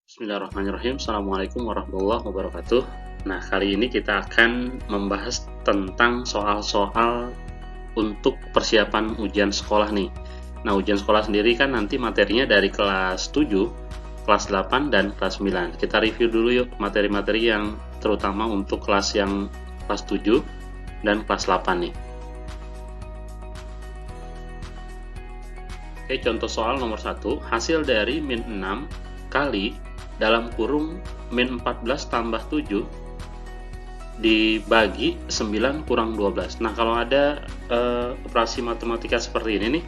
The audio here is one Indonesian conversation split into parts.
Bismillahirrahmanirrahim. Assalamualaikum warahmatullahi wabarakatuh. Nah, kali ini kita akan membahas tentang soal-soal untuk persiapan ujian sekolah nih. Nah, ujian sekolah sendiri kan nanti materinya dari kelas 7, kelas 8, dan kelas 9. Kita review dulu yuk materi-materi yang terutama untuk kelas yang kelas 7 dan kelas 8 nih. Oke, contoh soal nomor 1, hasil dari min 6 kali dalam kurung min 14 tambah 7 dibagi 9 kurang 12. Nah, kalau ada operasi matematika seperti ini nih,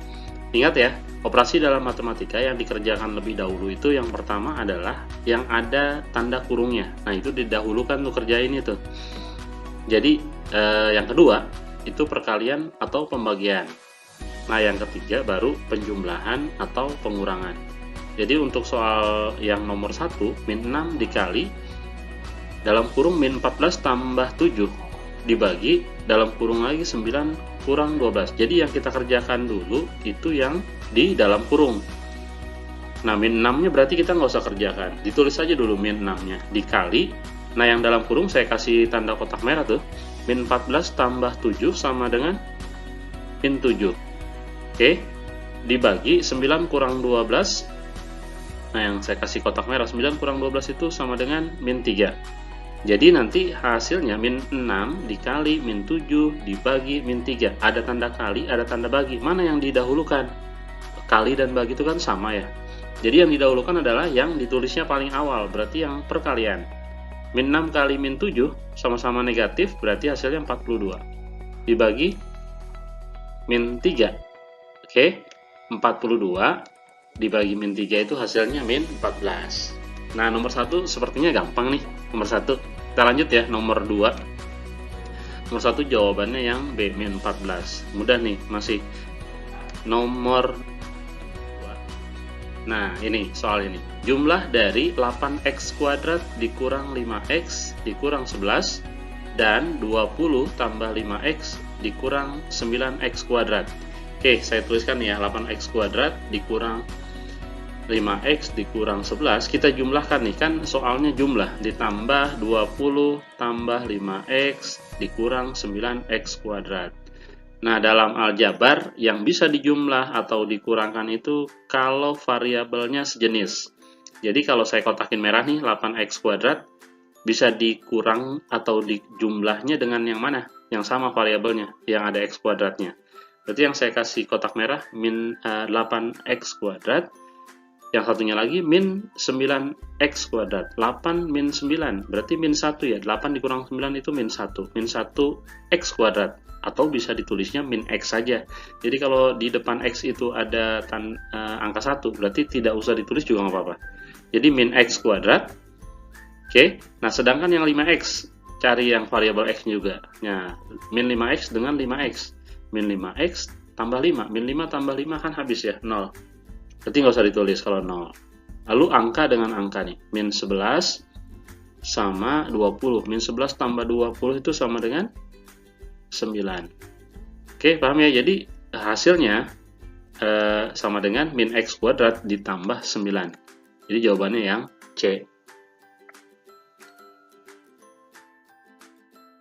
ingat ya, operasi dalam matematika yang dikerjakan lebih dahulu itu yang pertama adalah yang ada tanda kurungnya. Nah, itu didahulukan tuh kerjain itu. Jadi, yang kedua, itu perkalian atau pembagian. Nah, yang ketiga baru penjumlahan atau pengurangan. Jadi untuk soal yang nomor 1, min 6 dikali dalam kurung min 14 tambah 7 dibagi dalam kurung lagi 9 kurang 12. Jadi yang kita kerjakan dulu itu yang di dalam kurung. Nah, min 6-nya berarti kita nggak usah kerjakan. Ditulis aja dulu min 6-nya dikali. Nah, yang dalam kurung saya kasih tanda kotak merah tuh. Min 14 tambah 7 sama dengan min 7. Oke, dibagi 9 kurang 12. Nah, yang saya kasih kotak merah 9 kurang 12 itu sama dengan min 3. Jadi nanti hasilnya min 6 dikali min 7 dibagi min 3. Ada tanda kali, ada tanda bagi. Mana yang didahulukan? Kali dan bagi itu kan sama ya. Jadi yang didahulukan adalah yang ditulisnya paling awal, berarti yang perkalian. Min 6 kali min 7 sama-sama negatif, berarti hasilnya 42. Dibagi min 3. Oke, 42 dibagi min 3 itu hasilnya min 14. Nah, nomor 1 sepertinya gampang nih. Nomor 1. Kita lanjut ya, nomor 2. Nomor 1 jawabannya yang B, min 14. Mudah nih, masih. Nomor 2. Nah, ini soal ini. Jumlah dari 8x kuadrat dikurang 5x dikurang 11 dan 20 tambah 5x dikurang 9x kuadrat. Oke, saya tuliskan ya, 8x kuadrat dikurang 5x dikurang 11, kita jumlahkan nih, kan soalnya jumlah, ditambah 20 tambah 5x dikurang 9x kuadrat. Nah, dalam aljabar yang bisa dijumlah atau dikurangkan itu kalau variabelnya sejenis. Jadi kalau saya kotakin merah nih, 8x kuadrat bisa dikurang atau dijumlahnya dengan yang mana? Yang sama variabelnya, yang ada x kuadratnya. Berarti yang saya kasih kotak merah min 8x kuadrat, yang satunya lagi min 9x kuadrat. 8 min 9 berarti min 1 ya. 8 dikurang 9 itu min 1. Min 1x kuadrat, atau bisa ditulisnya min x saja. Jadi kalau di depan x itu ada angka 1, berarti tidak usah ditulis juga nggak apa-apa. Jadi min x kuadrat. Oke. Nah, sedangkan yang 5x, cari yang variabel x juga. Nah, min 5x dengan 5x. Min 5x tambah 5. Min 5 tambah 5 kan habis ya, 0. Berarti nggak usah ditulis kalau 0. Lalu angka dengan angka nih. Min 11 sama 20. Min 11 tambah 20 itu sama dengan 9. Oke, paham ya? Jadi hasilnya sama dengan min x kuadrat ditambah 9. Jadi jawabannya yang C.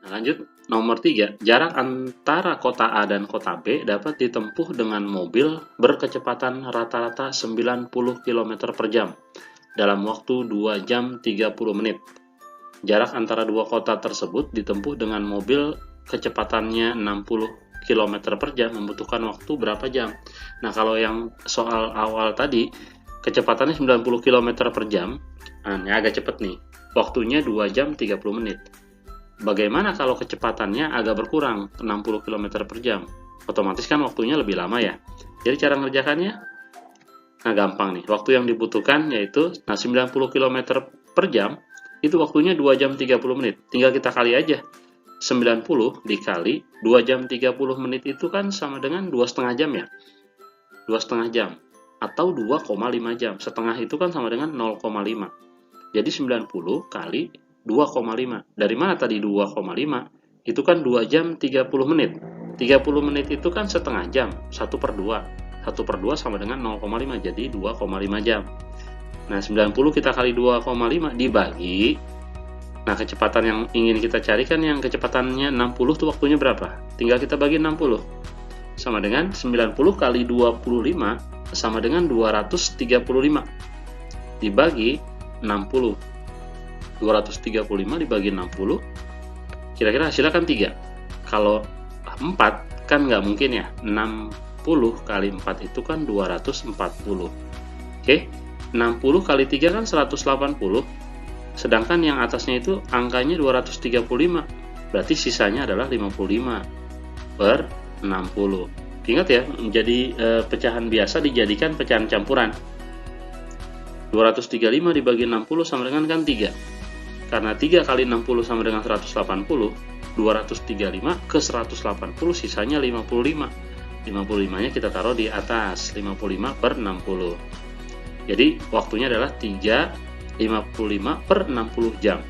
Nah, lanjut. Nomor 3, jarak antara kota A dan kota B dapat ditempuh dengan mobil berkecepatan rata-rata 90 km per jam dalam waktu 2 jam 30 menit. Jarak antara dua kota tersebut ditempuh dengan mobil kecepatannya 60 km per jam membutuhkan waktu berapa jam? Nah, kalau yang soal awal tadi, kecepatannya 90 km per jam, nah ini agak cepet nih. Waktunya 2 jam 30 menit. Bagaimana kalau kecepatannya agak berkurang, 60 km per jam? Otomatis kan waktunya lebih lama ya. Jadi cara ngerjakannya, nah gampang nih. Waktu yang dibutuhkan yaitu 90 km per jam, itu waktunya 2 jam 30 menit. Tinggal kita kali aja. 90 dikali 2 jam 30 menit itu kan sama dengan 2,5 jam ya. 2,5 jam. Atau 2,5 jam. Setengah itu kan sama dengan 0,5. Jadi 90 kali 2,5. Dari mana tadi 2,5? Itu kan 2 jam 30 menit. 30 menit itu kan setengah jam. 1/2. 1/2 sama dengan 0,5. Jadi 2,5 jam. Nah, 90 kita kali 2,5 dibagi. Nah, kecepatan yang ingin kita cari kan yang kecepatannya 60 tuh waktunya berapa? Tinggal kita bagi 60. Sama dengan 90 kali 25 sama dengan 235. Dibagi 60. 235 dibagi 60. Kira-kira hasilnya kan 3. Kalau 4 kan nggak mungkin ya. 60 kali 4 itu kan 240. Oke. 60 kali 3 kan 180, sedangkan yang atasnya itu angkanya 235, berarti sisanya adalah 55 per 60. Ingat ya, menjadi pecahan biasa dijadikan pecahan campuran. 235 dibagi 60 sama dengan kan 3. Karena 3 kali 60 sama dengan 180, 235 ke 180 sisanya 55. 55-nya kita taruh di atas, 55 per 60. Jadi waktunya adalah 3,55 per 60 jam.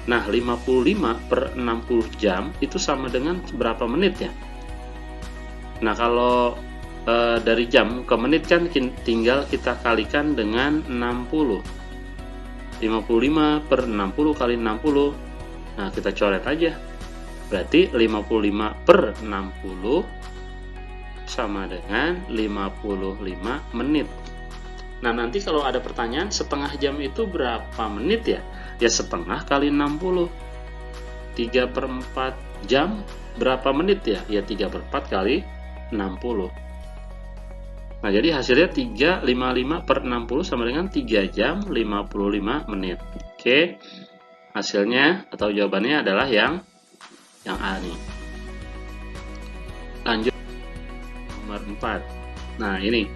Nah, 55 per 60 jam itu sama dengan berapa menit ya? Nah, kalau dari jam ke menit kan tinggal kita kalikan dengan 60. 55 per 60 kali 60. Nah, kita coret aja. Berarti 55 per 60 sama dengan 55 menit. Nah, nanti kalau ada pertanyaan setengah jam itu berapa menit ya? Ya setengah kali 60. 3 per 4 jam berapa menit ya? Ya 3 per 4 kali 60. Nah, jadi hasilnya 355 per 60 sama dengan 3 jam 55 menit. Oke, hasilnya atau jawabannya adalah yang A nih. Lanjut nomor 4. Nah, ini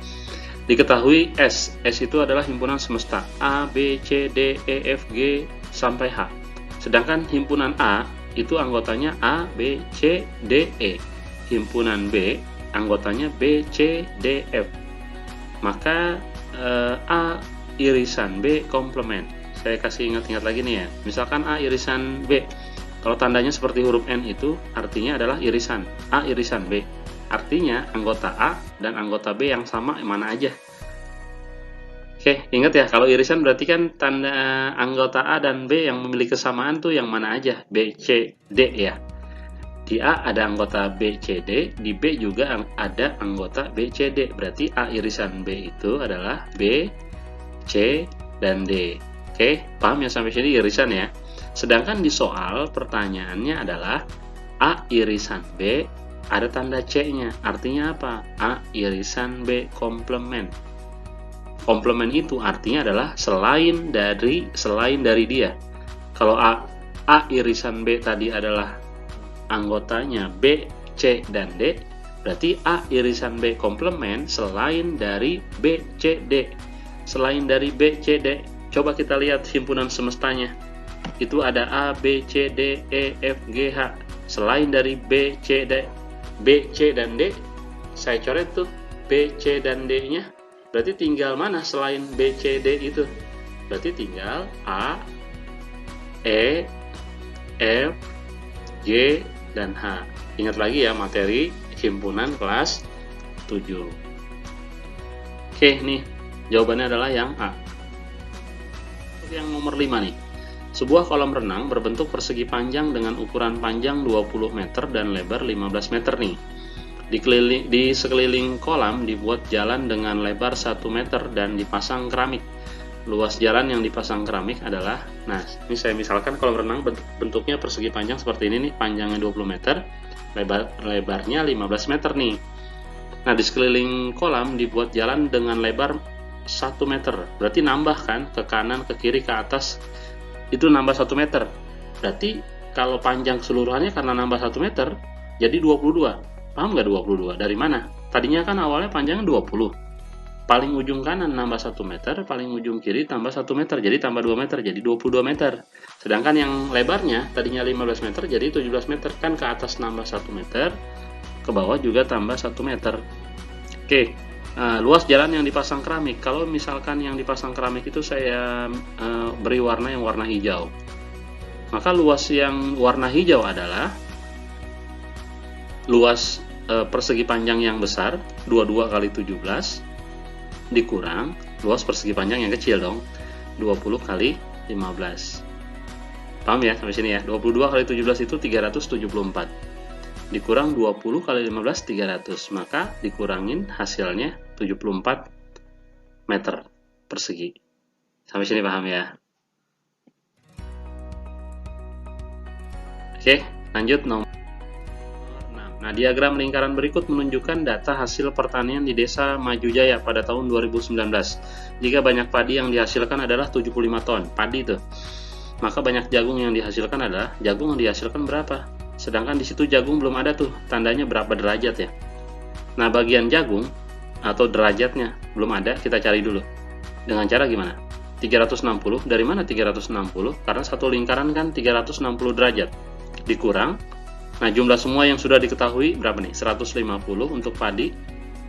diketahui S itu adalah himpunan semesta A, B, C, D, E, F, G, sampai H. Sedangkan himpunan A itu anggotanya A, B, C, D, E. Himpunan B anggotanya B, C, D, F. Maka A irisan B komplement. Saya kasih ingat-ingat lagi nih ya. Misalkan A irisan B. Kalau tandanya seperti huruf N itu artinya adalah irisan. A irisan B. Artinya anggota A dan anggota B yang sama mana aja. Oke, ingat ya, kalau irisan berarti kan tanda anggota A dan B yang memiliki kesamaan tuh yang mana aja, B, C, D ya. Di A ada anggota B, C, D, di B juga ada anggota B, C, D. Berarti A irisan B itu adalah B, C, dan D. Oke, paham ya sampai sini irisan ya. Sedangkan di soal pertanyaannya adalah A irisan B ada tanda C-nya, artinya apa? A irisan B komplement. Komplement itu artinya adalah selain dari dia. Kalau A irisan B tadi adalah anggotanya B, C, dan D, berarti A irisan B komplement selain dari B, C, D. Selain dari B, C, D, coba kita lihat himpunan semestanya. Itu ada A, B, C, D, E, F, G, H. Selain dari B, C, dan D, saya coret tuh B, C, dan D-nya. Berarti tinggal mana selain B, C, D itu? Berarti tinggal A, E, F, G, dan H. Ingat lagi ya materi himpunan kelas 7. Oke, nih jawabannya adalah yang A. Yang nomor 5 nih. Sebuah kolam renang berbentuk persegi panjang dengan ukuran panjang 20 meter dan lebar 15 meter nih. Di sekeliling kolam dibuat jalan dengan lebar 1 meter dan dipasang keramik. Luas jalan yang dipasang keramik adalah, nah ini saya misalkan kolam renang bentuknya persegi panjang seperti ini nih, panjangnya 20 meter, lebarnya 15 meter nih. Nah, di sekeliling kolam dibuat jalan dengan lebar 1 meter, berarti nambah kan, ke kanan, ke kiri, ke atas, itu nambah 1 meter. Berarti kalau panjang keseluruhannya karena nambah 1 meter, jadi 22. Paham nggak 22? Dari mana? Tadinya kan awalnya panjangnya 20. Paling ujung kanan nambah 1 meter, paling ujung kiri tambah 1 meter, jadi tambah 2 meter, jadi 22 meter. Sedangkan yang lebarnya tadinya 15 meter, jadi 17 meter. Kan ke atas nambah 1 meter, ke bawah juga tambah 1 meter. Oke, luas jalan yang dipasang keramik. Kalau misalkan yang dipasang keramik itu saya beri warna yang warna hijau. Maka luas yang warna hijau adalah luas persegi panjang yang besar, 22 kali 17, dikurang luas persegi panjang yang kecil dong. 20 kali 15. Paham ya sampai sini ya? 22 kali 17 itu 374. Dikurang 20 kali 15 300. Maka dikurangin hasilnya 74 meter persegi. Sampai sini paham ya? Oke, lanjut nomor 6. Nah, diagram lingkaran berikut menunjukkan data hasil pertanian di Desa Maju Jaya pada tahun 2019. Jika banyak padi yang dihasilkan adalah 75 ton, padi itu. Maka banyak jagung yang dihasilkan adalah, jagung yang dihasilkan berapa? Sedangkan di situ jagung belum ada tuh, tandanya berapa derajat ya. Nah, bagian jagung atau derajatnya belum ada, kita cari dulu. Dengan cara gimana? 360, dari mana 360? Karena satu lingkaran kan 360 derajat. Dikurang, nah jumlah semua yang sudah diketahui berapa nih? 150 untuk padi,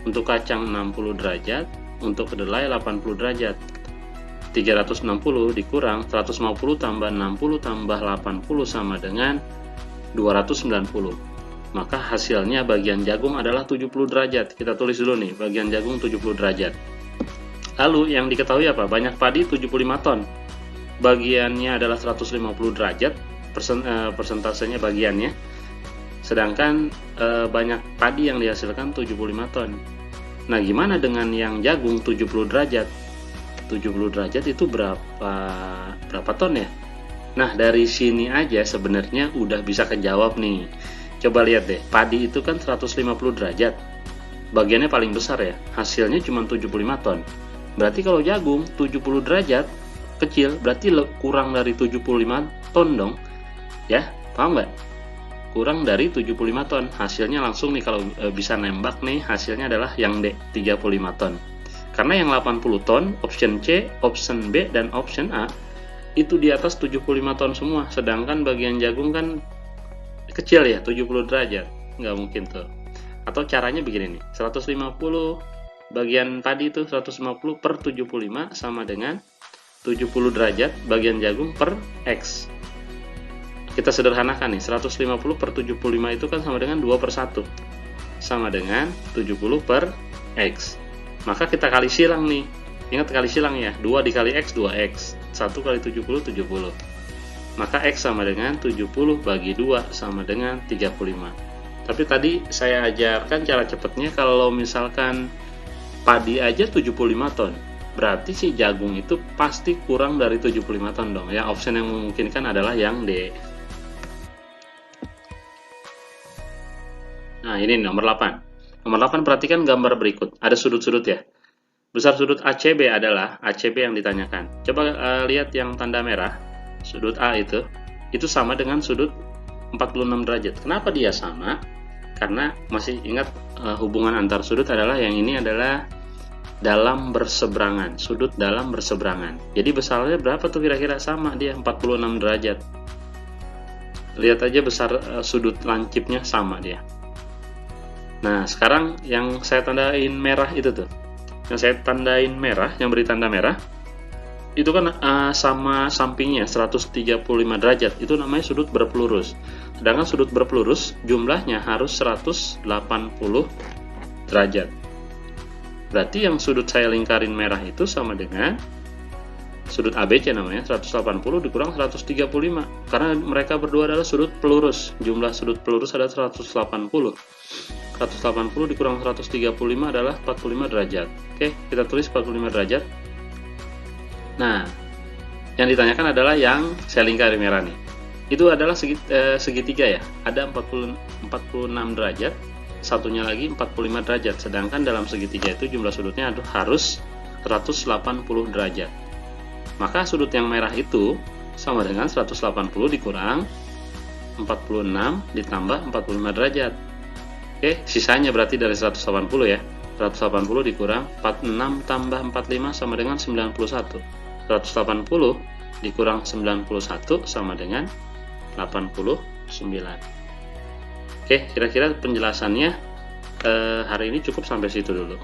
untuk kacang 60 derajat, untuk kedelai 80 derajat. 360 dikurang 150 tambah 60 tambah 80 sama dengan 290. Maka hasilnya bagian jagung adalah 70 derajat. Kita tulis dulu nih, bagian jagung 70 derajat. Lalu yang diketahui apa? Banyak padi 75 ton. Bagiannya adalah 150 derajat, persentasenya bagiannya. Sedangkan banyak padi yang dihasilkan 75 ton. Nah, gimana dengan yang jagung 70 derajat? 70 derajat itu berapa ton ya? Nah, dari sini aja sebenarnya udah bisa kejawab nih. Coba lihat deh, padi itu kan 150 derajat. Bagiannya paling besar ya, hasilnya cuma 75 ton. Berarti kalau jagung 70 derajat kecil, berarti kurang dari 75 ton dong. Ya, paham nggak? Kurang dari 75 ton. Hasilnya langsung nih, kalau bisa nembak nih, hasilnya adalah yang D, 35 ton. Karena yang 80 ton, option C, option B, dan option A itu di atas 75 ton semua. Sedangkan bagian jagung kan kecil ya, 70 derajat. Nggak mungkin tuh. Atau caranya begini nih, 150 bagian padi itu 150 per 75 sama dengan 70 derajat bagian jagung per X. Kita sederhanakan nih, 150 per 75 itu kan sama dengan 2 per 1. Sama dengan 70 per X. Maka kita kali silang nih. Ingat kali silang ya, 2 dikali X, 2X. 1 kali 70, 70. Maka X sama dengan 70 bagi 2 sama dengan 35. Tapi tadi saya ajarkan cara cepatnya, kalau misalkan padi aja 75 ton. Berarti si jagung itu pasti kurang dari 75 ton dong. Ya, option yang memungkinkan adalah yang D. Nah, ini nomor 8. Nomor 8, perhatikan gambar berikut. Ada sudut-sudut ya. Besar sudut ACB adalah ACB yang ditanyakan. Coba lihat yang tanda merah. Sudut A itu sama dengan sudut 46 derajat. Kenapa dia sama? Karena masih ingat hubungan antar sudut adalah yang ini adalah dalam berseberangan. Sudut dalam berseberangan. Jadi besarnya berapa tuh kira-kira? Sama dia, 46 derajat. Lihat aja besar sudut lancipnya sama dia. Nah, sekarang yang saya tandain merah itu tuh. Yang saya tandain merah, yang beri tanda merah, itu kan sama sampingnya 135 derajat. Itu namanya sudut berpelurus. Sedangkan sudut berpelurus jumlahnya harus 180 derajat. Berarti yang sudut saya lingkarin merah itu sama dengan sudut ABC namanya, 180 dikurang 135. Karena mereka berdua adalah sudut pelurus. Jumlah sudut pelurus adalah 180. 180 dikurang 135 adalah 45 derajat. Oke, kita tulis 45 derajat. Nah, yang ditanyakan adalah yang saya lingkari merah nih. Itu adalah segitiga ya. Ada 46 derajat, satunya lagi 45 derajat. Sedangkan dalam segitiga itu jumlah sudutnya harus 180 derajat. Maka sudut yang merah itu sama dengan 180 dikurang 46 ditambah 45 derajat. Oke, sisanya berarti dari 180 ya. 180 dikurang 46 tambah 45 sama dengan 91. 180 dikurang 91 sama dengan 89. Oke, kira-kira penjelasannya hari ini cukup sampai situ dulu.